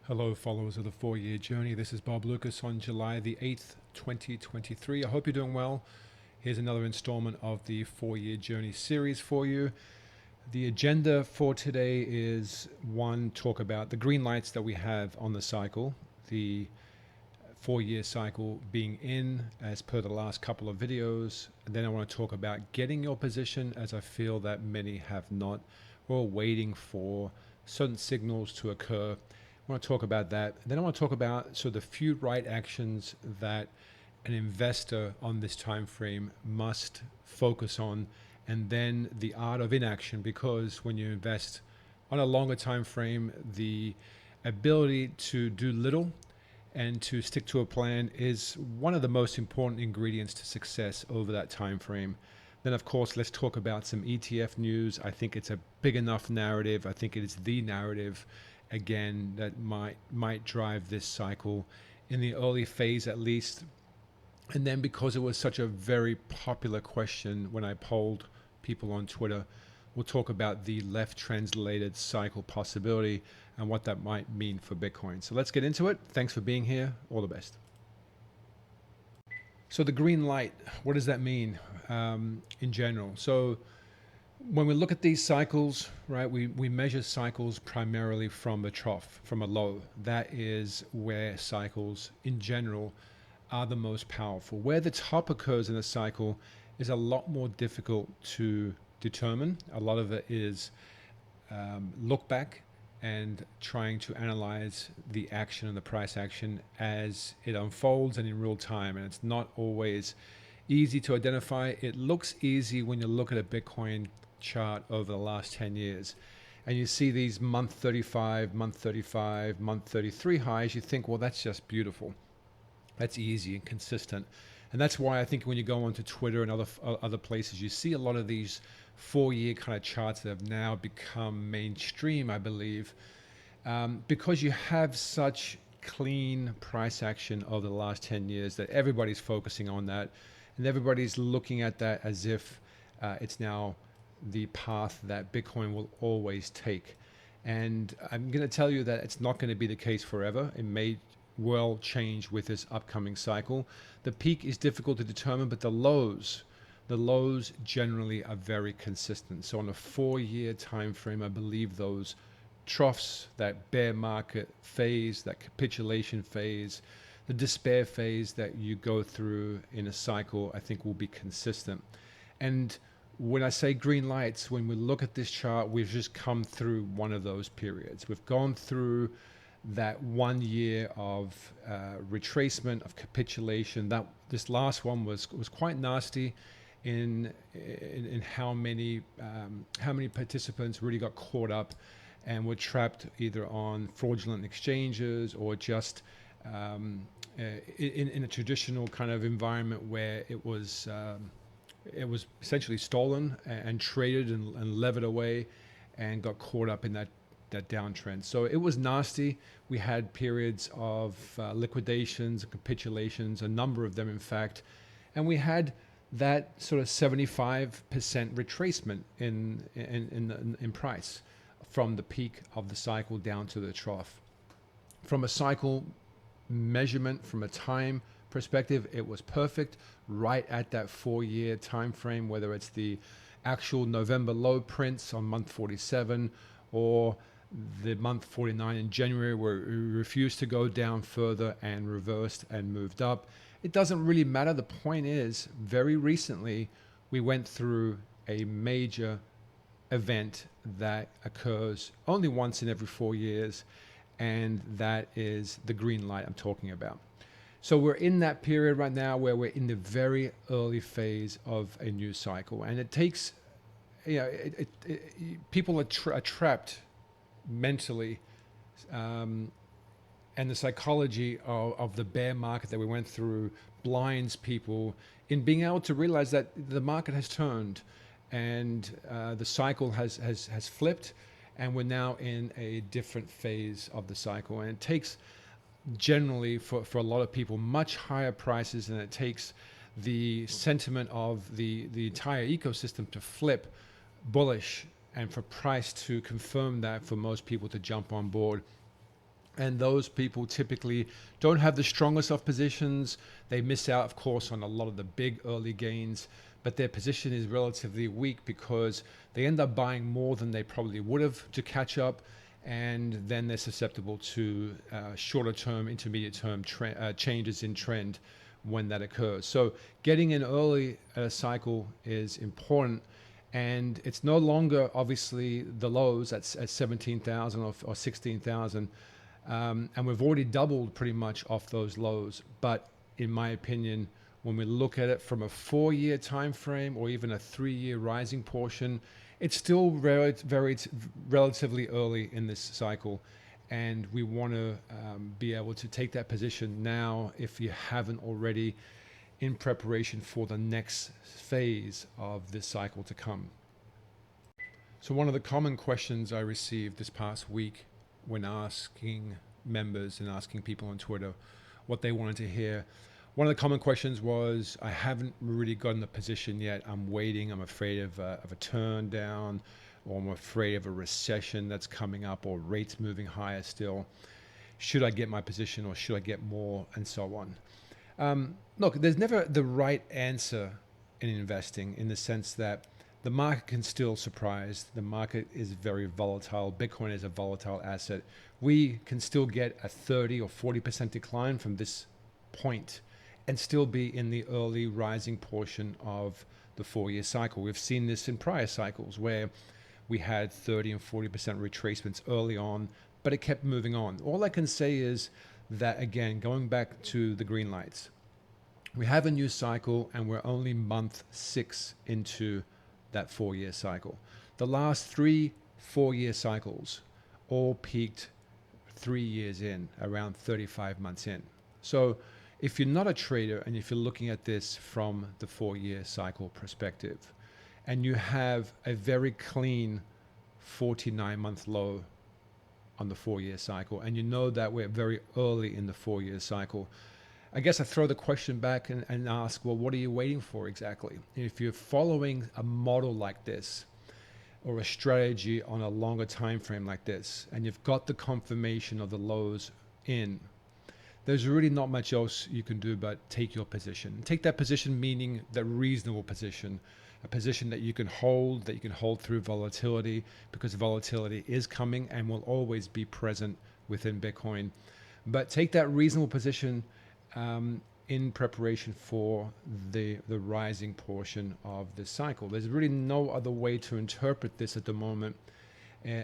Hello, followers of the 4 Year Journey. This is Bob Lucas on July the 8th, 2023. I hope you're doing well. Here's another installment of the 4 Year Journey series for you. The agenda for today is one, talk about the green lights that we have on the cycle, the 4 year cycle being in as per the last couple of videos. And then I want to talk about getting your position, as I feel that many have not. We're all waiting for certain signals to occur. I want to talk about that. And then I want to talk about the few right actions that an investor on this time frame must focus on, and then the art of inaction, because when you invest on a longer time frame, the ability to do little and to stick to a plan is one of the most important ingredients to success over that time frame. Then, of course, let's talk about some ETF news. I think it's a big enough narrative. I think it is the narrative, again, that might drive this cycle in the early phase at least. And then, because it was such a very popular question when I polled people on Twitter, we'll talk about the left translated cycle possibility and what that might mean for Bitcoin. So let's get into it. Thanks for being here. All the best. So the green light, what does that mean in general? So when we look at these cycles, right, we measure cycles primarily from a trough, from a low. That is where cycles in general are the most powerful. Where the top occurs in a cycle is a lot more difficult to determine. A lot of it is look back and trying to analyze the action and the price action as it unfolds and in real time. And it's not always easy to identify. It looks easy when you look at a Bitcoin chart over the last 10 years and you see these month 35, month 35, month 33 highs. You think, well, that's just beautiful. That's easy and consistent. And that's why I think when you go onto Twitter and other places, you see a lot of these 4 year kind of charts that have now become mainstream, I believe, because you have such clean price action over the last 10 years that everybody's focusing on that, and everybody's looking at that as if it's now the path that Bitcoin will always take. And I'm going to tell you that it's not going to be the case forever. It may well change with this upcoming cycle. The peak is difficult to determine, but the lows generally are very consistent. So on a 4 year time frame, I believe those troughs, that bear market phase, that capitulation phase, the despair phase that you go through in a cycle, I think will be consistent. And when I say green lights, when we look at this chart, we've just come through one of those periods. We've gone through that 1 year of retracement, of capitulation. That this last one was quite nasty in how many participants really got caught up and were trapped either on fraudulent exchanges or just in a traditional kind of environment where it was essentially stolen and traded and levered away and got caught up in that downtrend. So it was nasty. We had periods of liquidations, capitulations, a number of them in fact, and we had that sort of 75% retracement in price from the peak of the cycle down to the trough. From a cycle measurement, from a time perspective, it was perfect, right at that 4 year time frame, whether it's the actual November low prints on month 47 or the month 49 in January, where it refused to go down further and reversed and moved up. It doesn't really matter. The point is, very recently, we went through a major event that occurs only once in every 4 years, and that is the green light I'm talking about. So we're in that period right now where we're in the very early phase of a new cycle, and it takes, people are trapped mentally, and the psychology of the bear market that we went through blinds people in being able to realize that the market has turned and the cycle has flipped, and we're now in a different phase of the cycle. And it takes generally for a lot of people much higher prices, and it takes the sentiment of the entire ecosystem to flip bullish and for price to confirm that for most people to jump on board. And those people typically don't have the strongest of positions. They miss out, of course, on a lot of the big early gains, but their position is relatively weak because they end up buying more than they probably would have to catch up. And then they're susceptible to shorter term, intermediate term changes in trend when that occurs. So getting in early cycle is important. And it's no longer obviously the lows at 17,000 or 16,000. And we've already doubled pretty much off those lows. But in my opinion, when we look at it from a 4-year time frame or even a 3-year rising portion, it's still relatively early in this cycle. And we want to be able to take that position now if you haven't already, in preparation for the next phase of this cycle to come. So one of the common questions I received this past week when asking members and asking people on Twitter what they wanted to hear, one of the common questions was, I haven't really gotten a position yet. I'm waiting. I'm afraid of a turn down, or I'm afraid of a recession that's coming up, or rates moving higher still. Should I get my position, or should I get more, and so on? Look, there's never the right answer in investing, in the sense that the market can still surprise. The market is very volatile. Bitcoin is a volatile asset. We can still get a 30 or 40% decline from this point and still be in the early rising portion of the 4-year cycle. We've seen this in prior cycles where we had 30 and 40% retracements early on, but it kept moving on. All I can say is that, again, going back to the green lights, we have a new cycle and we're only month 6 into that 4-year cycle. The last 3 4-year cycles all peaked 3 years in, around 35 months in. So if you're not a trader and if you're looking at this from the 4-year cycle perspective, and you have a very clean 49-month low on the 4-year cycle, and you know that we're very early in the 4-year cycle, I guess I throw the question back and ask, well, what are you waiting for exactly? If you're following a model like this, or a strategy on a longer time frame like this, and you've got the confirmation of the lows in, there's really not much else you can do but take your position. Take that position, meaning the reasonable position, a position that you can hold through volatility, because volatility is coming and will always be present within Bitcoin. But take that reasonable position in preparation for the rising portion of this cycle. There's really no other way to interpret this at the moment,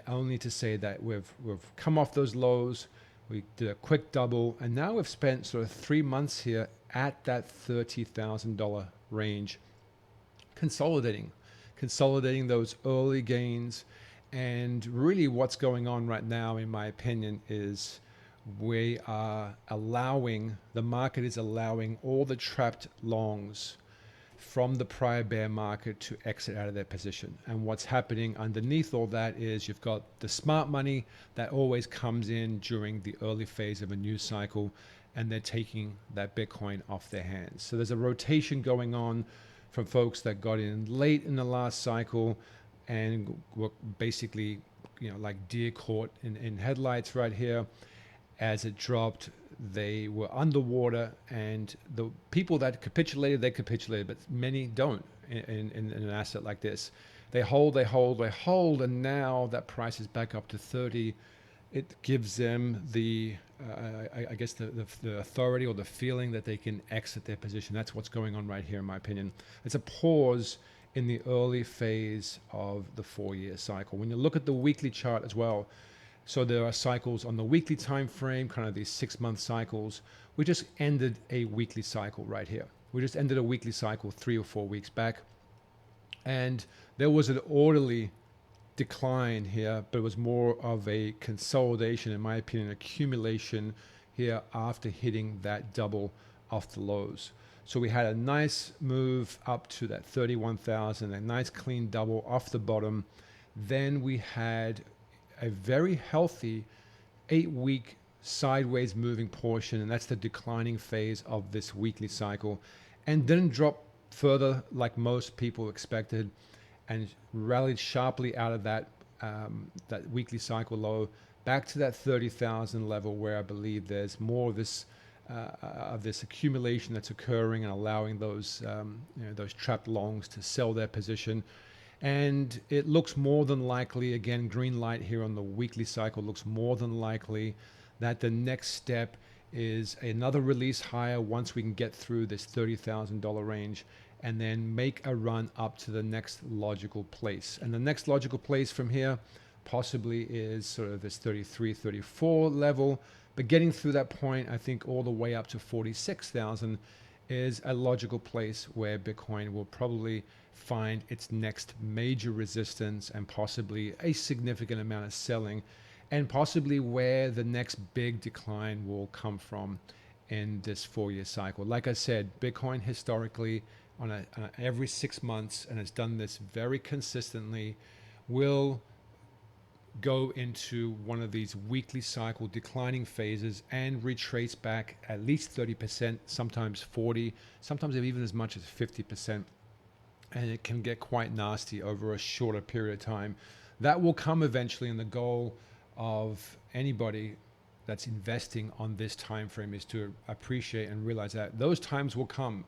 only to say that we've come off those lows, we did a quick double, and now we've spent sort of 3 months here at that $30,000 range, consolidating those early gains. And really what's going on right now, in my opinion, is we are allowing, the market is allowing all the trapped longs from the prior bear market to exit out of their position. And what's happening underneath all that is you've got the smart money that always comes in during the early phase of a news cycle, and they're taking that Bitcoin off their hands. So there's a rotation going on from folks that got in late in the last cycle and were basically, like deer caught in headlights right here. As it dropped, they were underwater, and the people that capitulated, they capitulated, but many don't in an asset like this. They hold, and now that price is back up to 30. It gives them the authority or the feeling that they can exit their position. That's what's going on right here, in my opinion. It's a pause in the early phase of the 4-year cycle. When you look at the weekly chart as well, so there are cycles on the weekly time frame, kind of these 6-month cycles. We just ended a weekly cycle right here. We just ended a weekly cycle 3 or 4 weeks back. And there was an orderly decline here, but it was more of a consolidation, in my opinion, accumulation here after hitting that double off the lows. So we had a nice move up to that 31,000, a nice clean double off the bottom. Then we had a very healthy 8-week sideways moving portion, and that's the declining phase of this weekly cycle, and didn't drop further like most people expected, and rallied sharply out of that weekly cycle low back to that 30,000 level where I believe there's more of this accumulation that's occurring and allowing those those trapped longs to sell their position. And it looks more than likely, again, green light here on the weekly cycle, looks more than likely that the next step is another release higher once we can get through this $30,000 range, and then make a run up to the next logical place. And the next logical place from here possibly is sort of this 33, 34 level. But getting through that point, I think all the way up to 46,000 is a logical place where Bitcoin will probably find its next major resistance and possibly a significant amount of selling, and possibly where the next big decline will come from in this 4-year cycle. Like I said, Bitcoin historically on every 6 months, and has done this very consistently, will go into one of these weekly cycle declining phases and retrace back at least 30%, sometimes 40, sometimes even as much as 50%. And it can get quite nasty over a shorter period of time. That will come eventually, and the goal of anybody that's investing on this time frame is to appreciate and realize that those times will come.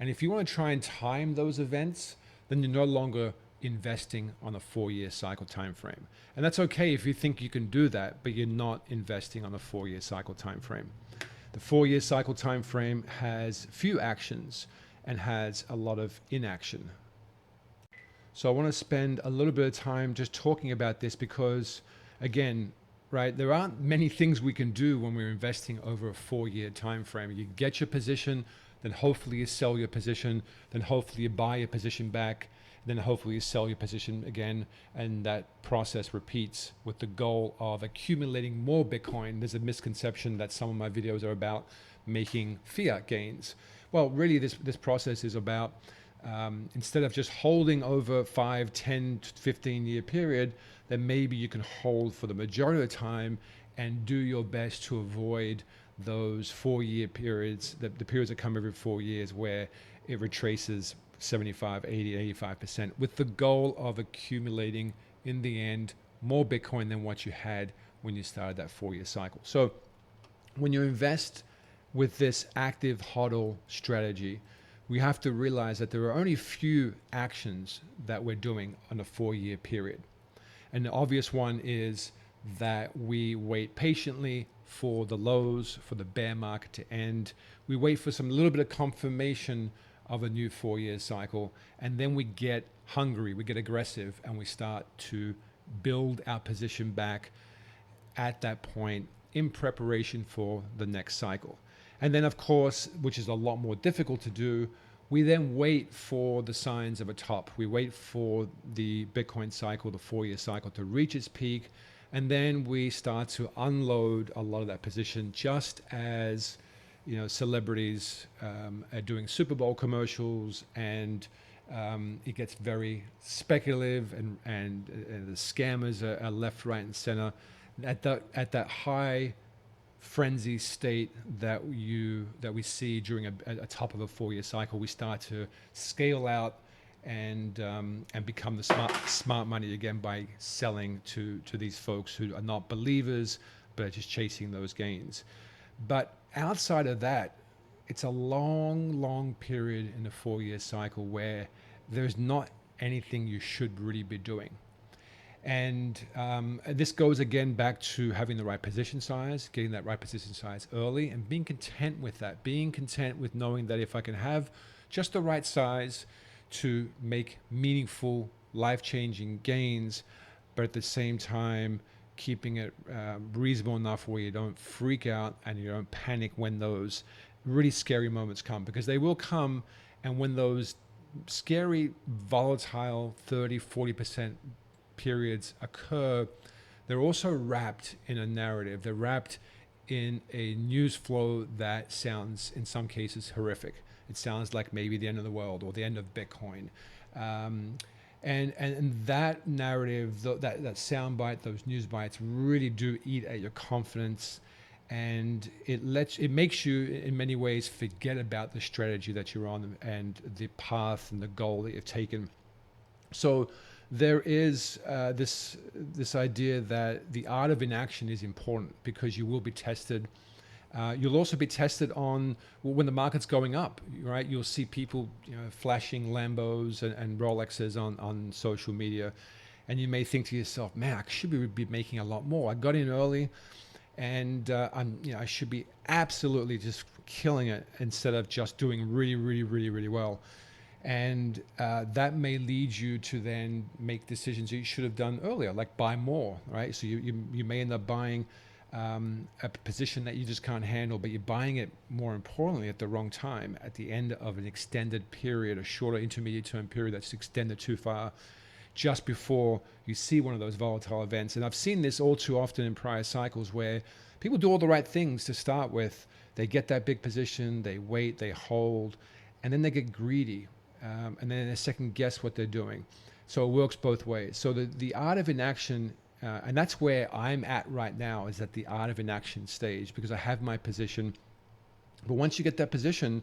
And if you want to try and time those events, then you're no longer investing on a 4-year cycle time frame. And that's okay if you think you can do that, but you're not investing on a 4-year cycle time frame. The 4-year cycle time frame has few actions and has a lot of inaction. So I want to spend a little bit of time just talking about this because, again, right, there aren't many things we can do when we're investing over a 4-year time frame. You get your position, then hopefully you sell your position, then hopefully you buy your position back, then hopefully you sell your position again, and that process repeats with the goal of accumulating more Bitcoin. There's a misconception that some of my videos are about making fiat gains. Well, really this process is about instead of just holding over 5, 10, 15-year period, then maybe you can hold for the majority of the time and do your best to avoid those 4-year periods, the periods that come every 4 years where it retraces 75, 80, 85%, with the goal of accumulating in the end more Bitcoin than what you had when you started that 4-year cycle. So when you invest with this active HODL strategy, we have to realize that there are only few actions that we're doing on a 4-year period. And the obvious one is that we wait patiently for the lows, for the bear market to end. We wait for some little bit of confirmation of a new 4-year cycle, and then we get hungry, we get aggressive, and we start to build our position back at that point in preparation for the next cycle. And then, of course, which is a lot more difficult to do, we then wait for the signs of a top. We wait for the Bitcoin cycle, the 4-year cycle, to reach its peak, and then we start to unload a lot of that position, just as celebrities are doing Super Bowl commercials, and it gets very speculative, and the scammers are left, right, and center at that high frenzy state that we see during a top of a 4-year cycle. We start to scale out and become the smart money again by selling to these folks who are not believers but are just chasing those gains. But outside of that, it's a long period in the 4-year cycle where there's not anything you should really be doing. And this goes again back to having the right position size, getting that right position size early, and being content with that, being content with knowing that if I can have just the right size to make meaningful, life-changing gains, but at the same time keeping it reasonable enough where you don't freak out and you don't panic when those really scary moments come, because they will come. And when those scary, volatile 30, 40% periods occur, they're also wrapped in a narrative. They're wrapped in a news flow that sounds, in some cases, horrific. It sounds like maybe the end of the world or the end of Bitcoin. And that narrative, that soundbite, those news bites really do eat at your confidence, and it makes you in many ways forget about the strategy that you're on and the path and the goal that you've taken. So there is this idea that the art of inaction is important because you will be tested. You'll also be tested on when the market's going up, right? You'll see people, flashing Lambos and Rolexes on social media, and you may think to yourself, "Man, I should be making a lot more. I got in early, and I should be absolutely just killing it instead of just doing really, really, really, really well." And that may lead you to then make decisions that you should have done earlier, like buy more, right? So you may end up buying a position that you just can't handle, but you're buying it, more importantly, at the wrong time, at the end of an extended period, a shorter intermediate term period that's extended too far, just before you see one of those volatile events. And I've seen this all too often in prior cycles where people do all the right things to start with. They get that big position, they wait, they hold, and then they get greedy. And then they second guess what they're doing. So it works both ways. So the art of inaction, and that's where I'm at right now, is at the art of inaction stage, because I have my position. But once you get that position,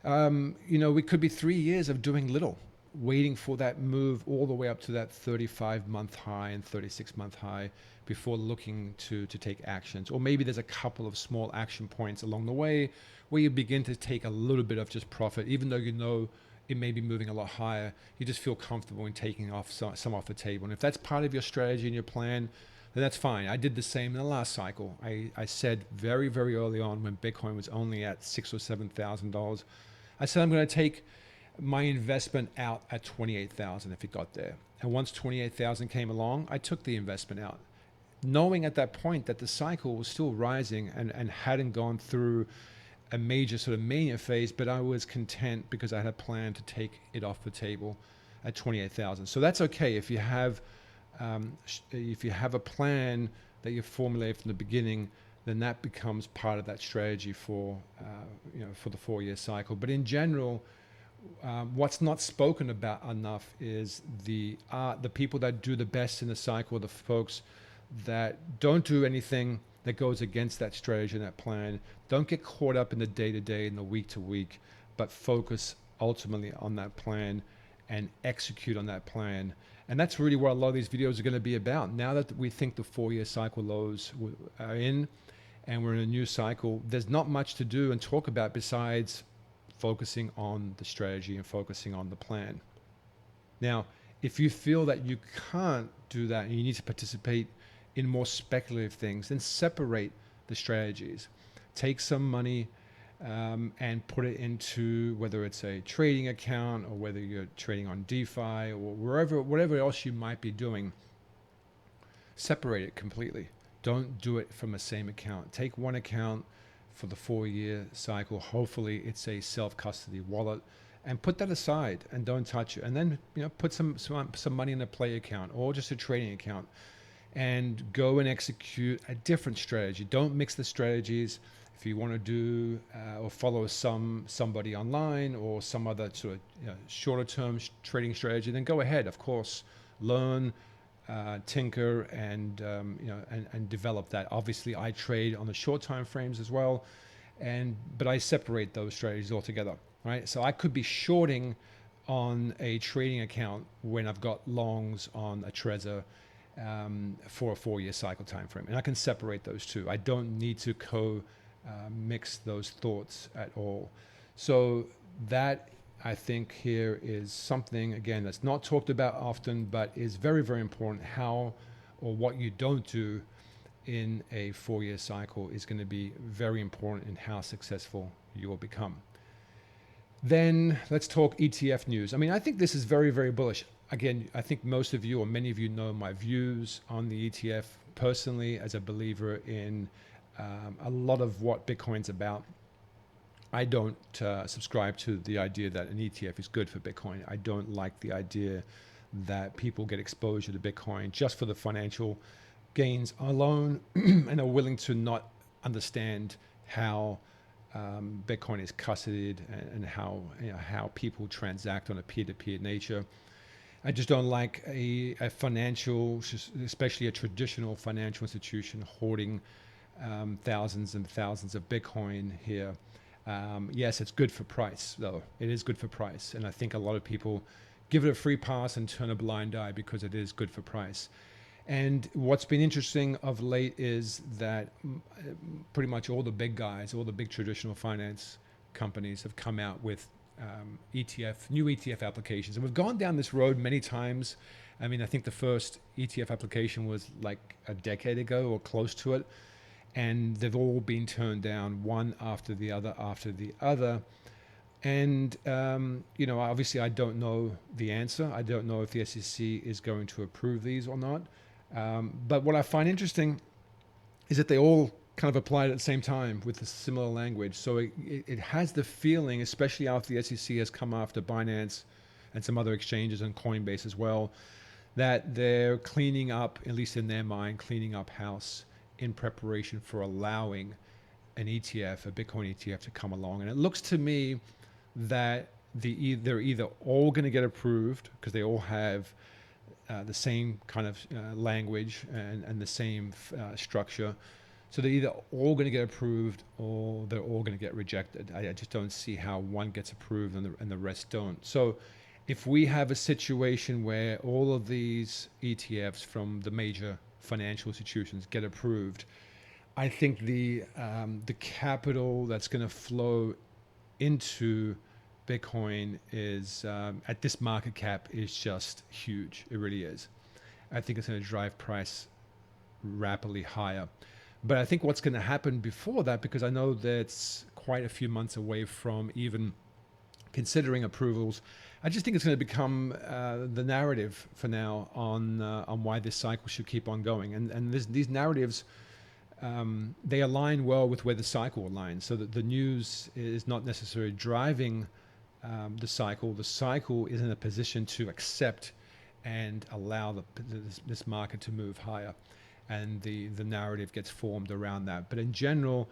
it could be 3 years of doing little, waiting for that move all the way up to that 35-month high and 36-month high before looking to take actions. Or maybe there's a couple of small action points along the way where you begin to take a little bit of just profit, even though you know it may be moving a lot higher. You just feel comfortable in taking off some off the table. And if that's part of your strategy and your plan, then that's fine. I did the same in the last cycle. I said very, very early on, when Bitcoin was only at $6,000 or $7,000, I said I'm going to take my investment out at 28,000 if it got there. And once 28,000 came along, I took the investment out, knowing at that point that the cycle was still rising and hadn't gone through a major sort of mania phase, but I was content because I had a plan to take it off the table at 28,000. So that's okay if you have a plan that you formulate from the beginning, then that becomes part of that strategy for the 4-year cycle. But in general, what's not spoken about enough is the people that do the best in the cycle, the folks that don't do anything that goes against that strategy and that plan. Don't get caught up in the day-to-day and the week-to-week, but focus ultimately on that plan and execute on that plan. And that's really what a lot of these videos are going to be about. Now that we think the 4-year cycle lows are in and we're in a new cycle, there's not much to do and talk about besides focusing on the strategy and focusing on the plan. Now, if you feel that you can't do that and you need to participate in more speculative things, then separate the strategies. Take some money and put it into, whether it's a trading account or whether you're trading on DeFi or whatever else you might be doing. Separate it completely. Don't do it from the same account. Take one account for the 4-year cycle. Hopefully it's a self-custody wallet, and put that aside and don't touch it. And then put some money in a play account or just a trading account, and go and execute a different strategy. Don't mix the strategies. If you want to do or follow somebody online or some other sort of shorter term trading strategy, then go ahead. Of course, learn, tinker, and develop that. Obviously, I trade on the short time frames as well, but I separate those strategies altogether. Right, so I could be shorting on a trading account when I've got longs on a Trezor for a 4-year cycle time frame, and I can separate those two. I don't need to mix those thoughts at all. So that, I think, here is something, again, that's not talked about often, but is very, very important. How or what you don't do in a 4-year cycle is going to be very important in how successful you will become. Then let's talk ETF news. I mean, I think this is very, very bullish. Again, I think most of you or many of you know my views on the ETF personally, as a believer in a lot of what Bitcoin's about. I don't subscribe to the idea that an ETF is good for Bitcoin. I don't like the idea that people get exposure to Bitcoin just for the financial gains alone and are willing to not understand how Bitcoin is custodied and how people transact on a peer-to-peer nature. I just don't like a financial, especially a traditional financial institution, hoarding thousands and thousands of Bitcoin here. Yes, it's good for price, though. It is good for price. And I think a lot of people give it a free pass and turn a blind eye because it is good for price. And what's been interesting of late is that pretty much all the big guys, all the big traditional finance companies have come out with new ETF applications. And we've gone down this road many times. I mean, I think the first ETF application was like a decade ago or close to it. And they've all been turned down one after the other after the other. And, obviously I don't know the answer. I don't know if the SEC is going to approve these or not. But what I find interesting is that they all kind of applied at the same time with a similar language. So it has the feeling, especially after the SEC has come after Binance and some other exchanges and Coinbase as well, that they're cleaning up, at least in their mind, cleaning up house in preparation for allowing an ETF, a Bitcoin ETF, to come along. And it looks to me that they're either all going to get approved because they all have the same kind of language and the same structure. So they're either all going to get approved or they're all going to get rejected. I just don't see how one gets approved and the rest don't. So if we have a situation where all of these ETFs from the major financial institutions get approved, I think the capital that's going to flow into Bitcoin is at this market cap is just huge. It really is. I think it's going to drive price rapidly higher. But I think what's going to happen before that, because I know that's quite a few months away from even considering approvals, I just think it's going to become the narrative for now on why this cycle should keep on going. And these narratives, they align well with where the cycle aligns, so that the news is not necessarily driving the cycle. The cycle is in a position to accept and allow this market to move higher, and the narrative gets formed around that. But in general,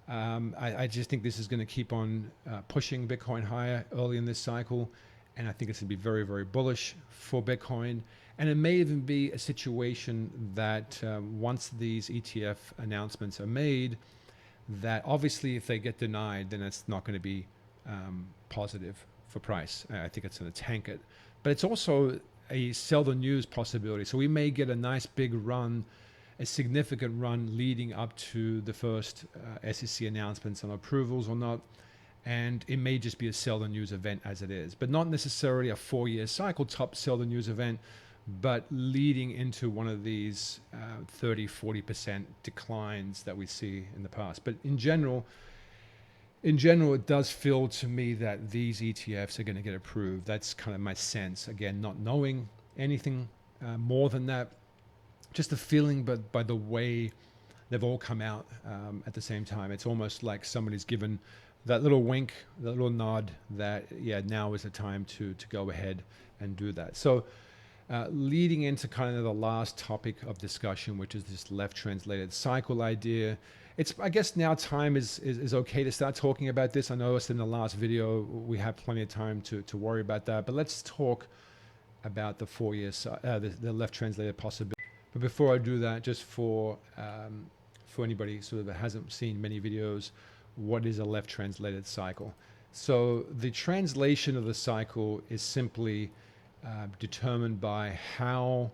I just think this is going to keep on pushing Bitcoin higher early in this cycle, and I think it's going to be very, very bullish for Bitcoin. And it may even be a situation that once these ETF announcements are made, that obviously if they get denied, then it's not going to be positive for price. I think it's going to tank it. But it's also a sell the news possibility. So we may get a nice big run, a significant run leading up to the first SEC announcements on approvals or not. And it may just be a sell the news event as it is, but not necessarily a 4-year cycle top sell the news event, but leading into one of these 30-40% declines that we see in the past. But in general, it does feel to me that these ETFs are going to get approved. That's kind of my sense. Again, not knowing anything more than that, just a feeling, but by the way they've all come out at the same time, it's almost like somebody's given that little wink, that little nod that, yeah, now is the time to go ahead and do that. So leading into kind of the last topic of discussion, which is this left translated cycle idea. It's, I guess now time is okay to start talking about this. I know it's in the last video, we have plenty of time to worry about that, but let's talk about the 4-year, the left translated possibility. But before I do that, just for anybody sort of that hasn't seen many videos, what is a left translated cycle? So the translation of the cycle is simply determined by how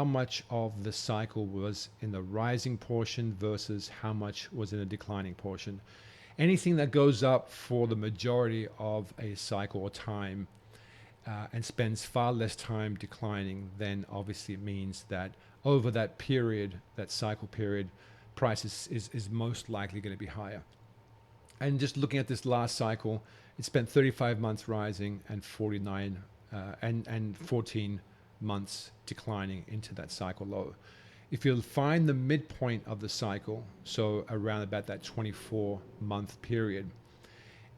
much of the cycle was in the rising portion versus how much was in a declining portion. Anything that goes up for the majority of a cycle or time and spends far less time declining, then obviously it means that over that period, that cycle period, price is most likely going to be higher. And just looking at this last cycle, it spent 35 months rising and 49 and 14 months declining into that cycle low. If you find the midpoint of the cycle, so around about that 24-month period,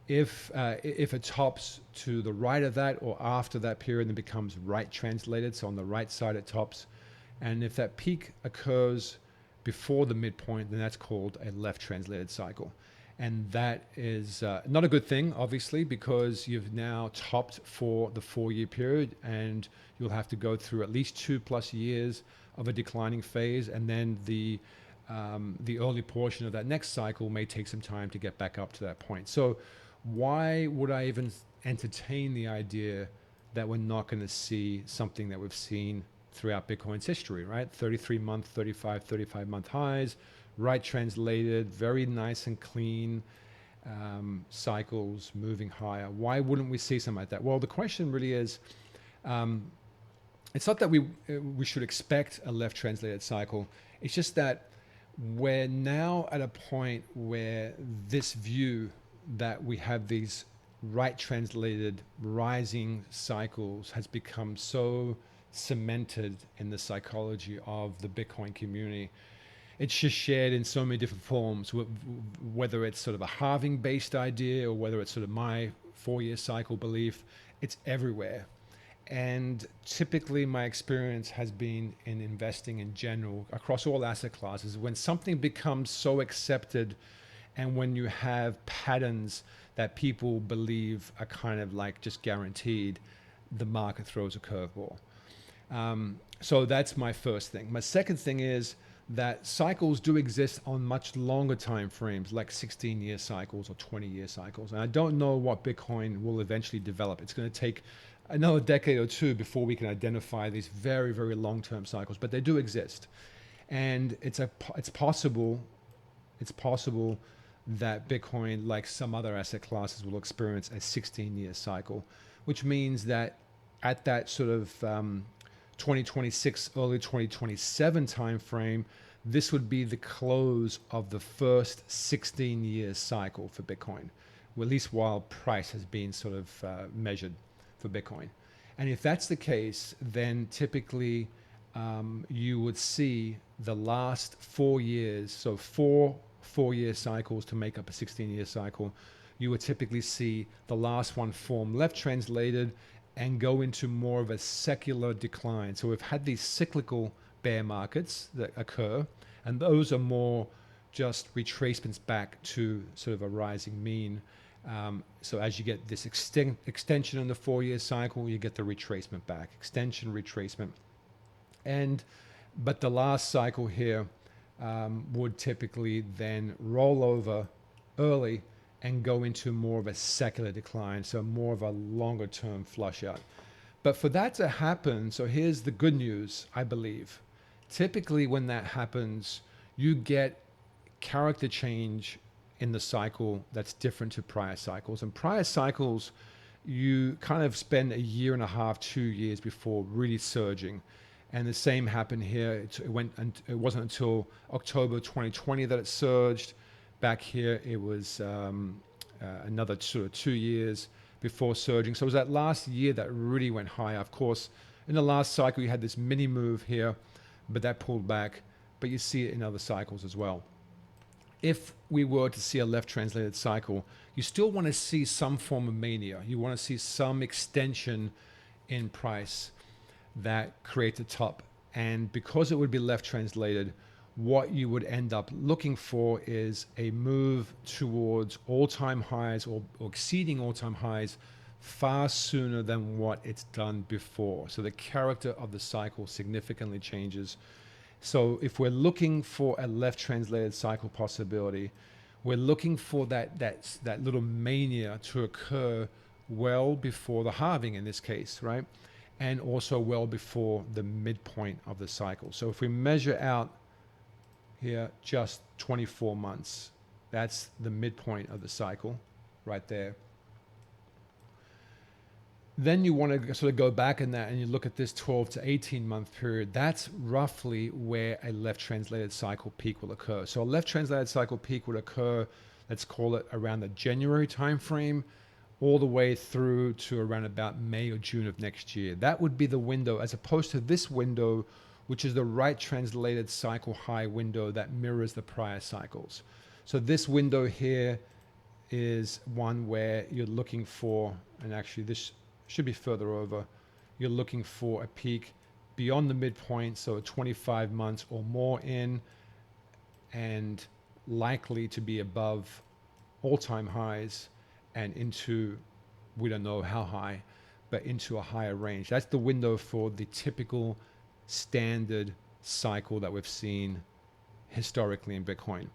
if it tops to the right of that or after that period, then becomes right translated, so on the right side it tops. And if that peak occurs before the midpoint, then that's called a left translated cycle. And that is not a good thing, obviously, because you've now topped for the 4-year period, and you'll have to go through at least 2+ years of a declining phase, and then the early portion of that next cycle may take some time to get back up to that point. So why would I even entertain the idea that we're not going to see something that we've seen throughout Bitcoin's history, right? 33-month, 35-month highs, right translated, very nice and clean cycles moving higher. Why wouldn't we see something like that? Well, the question really is, it's not that we should expect a left translated cycle. It's just that we're now at a point where this view that we have these right translated rising cycles has become so cemented in the psychology of the Bitcoin community. It's just shared in so many different forms, whether it's sort of a halving based idea or whether it's sort of my 4-year cycle belief. It's everywhere. And typically my experience has been in investing in general across all asset classes. When something becomes so accepted and when you have patterns that people believe are kind of like just guaranteed, the market throws a curveball. So that's my first thing. My second thing is that cycles do exist on much longer time frames, like 16-year cycles or 20-year cycles. And I don't know what Bitcoin will eventually develop. It's going to take another decade or two before we can identify these very, very long-term cycles, but they do exist. And it's possible that Bitcoin, like some other asset classes, will experience a 16-year cycle, which means that at that sort of 2026, early 2027 timeframe, this would be the close of the first 16-year cycle for Bitcoin, or at least while price has been sort of measured for Bitcoin. And if that's the case, then typically you would see the last 4 years, so four-year cycles to make up a 16-year cycle, you would typically see the last one form left translated and go into more of a secular decline. So we've had these cyclical bear markets that occur, and those are more just retracements back to sort of a rising mean. So as you get this extension in the 4-year cycle, you get the retracement back, extension, retracement. But the last cycle here would typically then roll over early and go into more of a secular decline, so more of a longer term flush out. But for that to happen, so here's the good news, I believe. Typically when that happens, you get character change in the cycle that's different to prior cycles. And prior cycles, you kind of spend a year and a half, 2 years before really surging. And the same happened here. It wasn't until October 2020 that it surged. Back here, it was another sort of 2 years before surging. So it was that last year that really went high. Of course, in the last cycle, you had this mini move here, but that pulled back. But you see it in other cycles as well. If we were to see a left translated cycle, you still want to see some form of mania. You want to see some extension in price that creates a top. And because it would be left translated, what you would end up looking for is a move towards all-time highs or exceeding all-time highs far sooner than what it's done before. So the character of the cycle significantly changes. So if we're looking for a left translated cycle possibility, we're looking for that little mania to occur well before the halving in this case, right? And also well before the midpoint of the cycle. So if we measure out here just 24 months, that's the midpoint of the cycle right there. Then you want to sort of go back in that and you look at this 12 to 18 month period. That's roughly where a left translated cycle peak will occur. So a left translated cycle peak would occur, let's call it around the January timeframe, all the way through to around about May or June of next year. That would be the window, as opposed to this window, which is the right translated cycle high window that mirrors the prior cycles. So this window here is one where you're looking for, and actually this should be further over, you're looking for a peak beyond the midpoint, so 25 months or more in, and likely to be above all-time highs and into, we don't know how high, but into a higher range. That's the window for the typical standard cycle that we've seen historically in Bitcoin.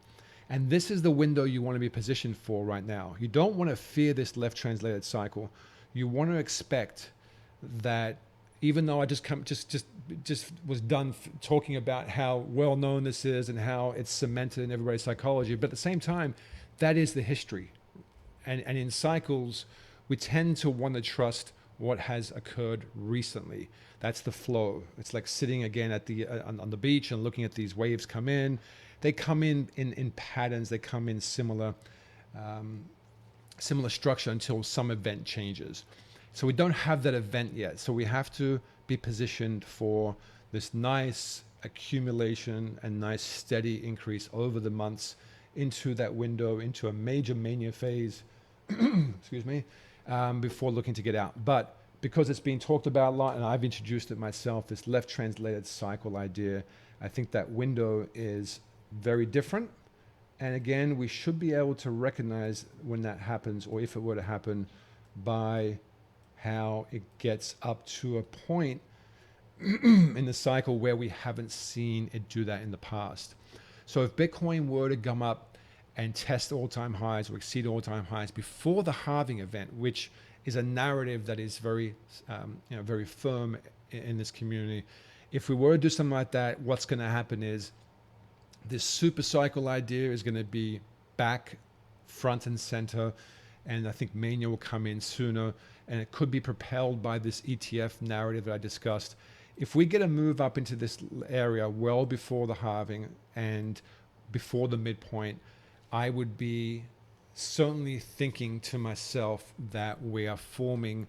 And this is the window you want to be positioned for right now. You don't want to fear this left translated cycle. You want to expect that even though I just was done talking about how well known this is and how it's cemented in everybody's psychology, but at the same time, that is the history. And in cycles, we tend to want to trust what has occurred recently. That's the flow. It's like sitting again at the on the beach and looking at these waves come in. They come in patterns. They come in similar structure until some event changes. So we don't have that event yet. So we have to be positioned for this nice accumulation and nice steady increase over the months into that window, into a major mania phase, excuse me, before looking to get out. But because it's been talked about a lot and I've introduced it myself, this left translated cycle idea, I think that window is very different. And again, we should be able to recognize when that happens, or if it were to happen, by how it gets up to a point in the cycle where we haven't seen it do that in the past. So if Bitcoin were to come up and test all-time highs or exceed all-time highs before the halving event, which is a narrative that is very, very firm in this community. If we were to do something like that, what's going to happen is this super cycle idea is going to be back front and center, and I think mania will come in sooner, and it could be propelled by this ETF narrative that I discussed. If we get a move up into this area well before the halving and before the midpoint, I would be certainly thinking to myself that we are forming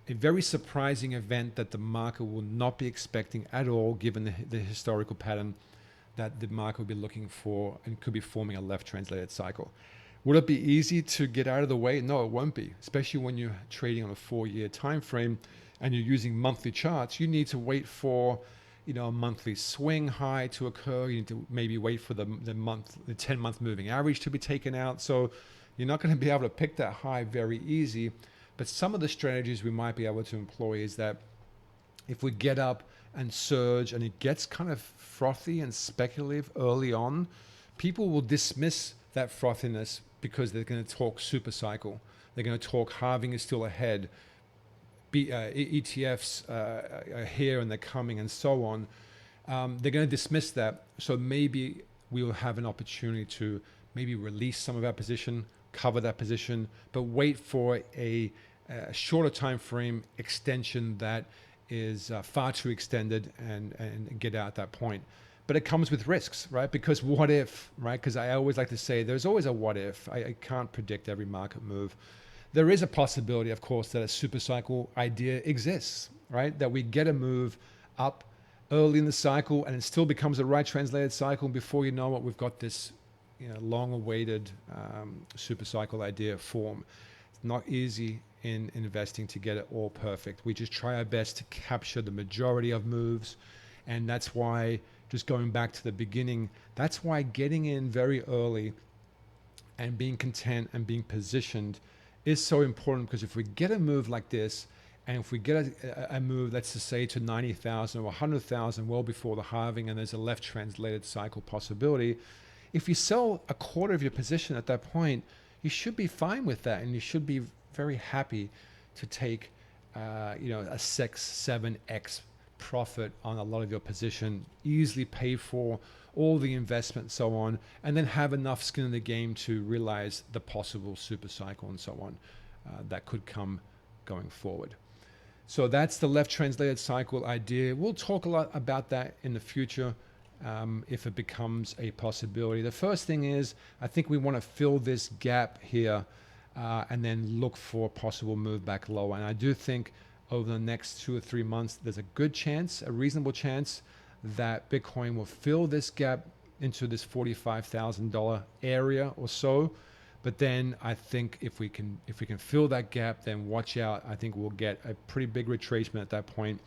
a very surprising event that the market will not be expecting at all, given the historical pattern that the market will be looking for, and could be forming a left translated cycle. Would it be easy to get out of the way? No, it won't be, especially when you're trading on a 4-year time frame and you're using monthly charts. You need to wait for a monthly swing high to occur. You need to maybe wait for the 10-month moving average to be taken out. So you're not going to be able to pick that high very easy. But some of the strategies we might be able to employ is that if we get up and surge and it gets kind of frothy and speculative early on, people will dismiss that frothiness because they're going to talk super cycle. They're going to talk halving is still ahead. ETFs are here and they're coming and so on. They're going to dismiss that. So maybe we will have an opportunity to maybe release some of our position, cover that position, but wait for a shorter time frame extension that is far too extended and get out at that point. But it comes with risks, right? Because what if, right? Because I always like to say there's always a what if. I can't predict every market move. There is a possibility, of course, that a super cycle idea exists, right? That we get a move up early in the cycle and it still becomes a right translated cycle. And before you know it, we've got this long-awaited super cycle idea form. It's not easy in investing to get it all perfect. We just try our best to capture the majority of moves. And that's why, just going back to the beginning, that's why getting in very early and being content and being positioned is so important. Because if we get a move like this, and if we get a move, let's just say to 90,000 or 100,000 well before the halving, and there's a left translated cycle possibility, if you sell a quarter of your position at that point, you should be fine with that, and you should be very happy to take a 6-7x profit on a lot of your position, easily pay for all the investment and so on, and then have enough skin in the game to realize the possible super cycle and so on that could come going forward. So that's the left translated cycle idea. We'll talk a lot about that in the future if it becomes a possibility. The first thing is, I think we want to fill this gap here and then look for a possible move back lower. And I do think over the next 2 or 3 months, there's a good chance, a reasonable chance, that Bitcoin will fill this gap into this $45,000 area or so. But then I think if we can fill that gap, then watch out. I think we'll get a pretty big retracement at that point,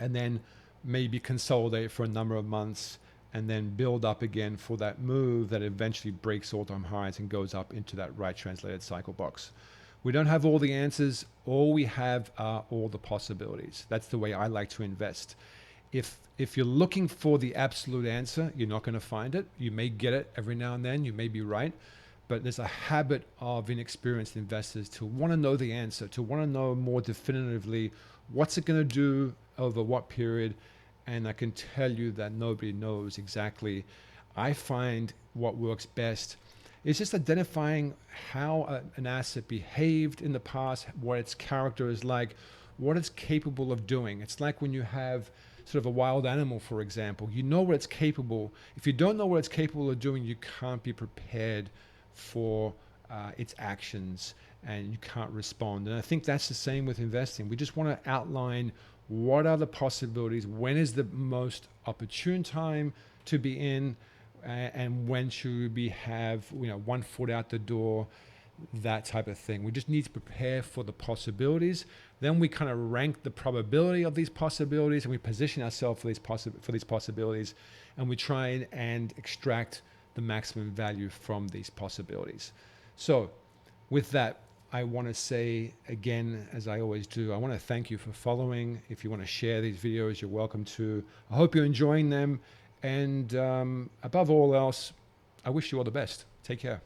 and then maybe consolidate for a number of months, and then build up again for that move that eventually breaks all-time highs and goes up into that right translated cycle box. We don't have all the answers. All we have are all the possibilities. That's the way I like to invest. If you're looking for the absolute answer, you're not going to find it. You may get it every now and then. You may be right. But there's a habit of inexperienced investors to want to know the answer, to want to know more definitively what's it going to do over what period, and I can tell you that nobody knows exactly. I find what works best is just identifying how an asset behaved in the past, what its character is like, what it's capable of doing. It's like when you have sort of a wild animal, for example, you know what it's capable. If you don't know what it's capable of doing, you can't be prepared for its actions, and you can't respond. And I think that's the same with investing. We just want to outline what are the possibilities, when is the most opportune time to be in, and when should we have, you know, one foot out the door, that type of thing. We just need to prepare for the possibilities. Then we kind of rank the probability of these possibilities, and we position ourselves for these possibilities, and we try and extract the maximum value from these possibilities. So with that, I want to say again, as I always do, I want to thank you for following. If you want to share these videos, you're welcome to. I hope you're enjoying them. And above all else, I wish you all the best. Take care.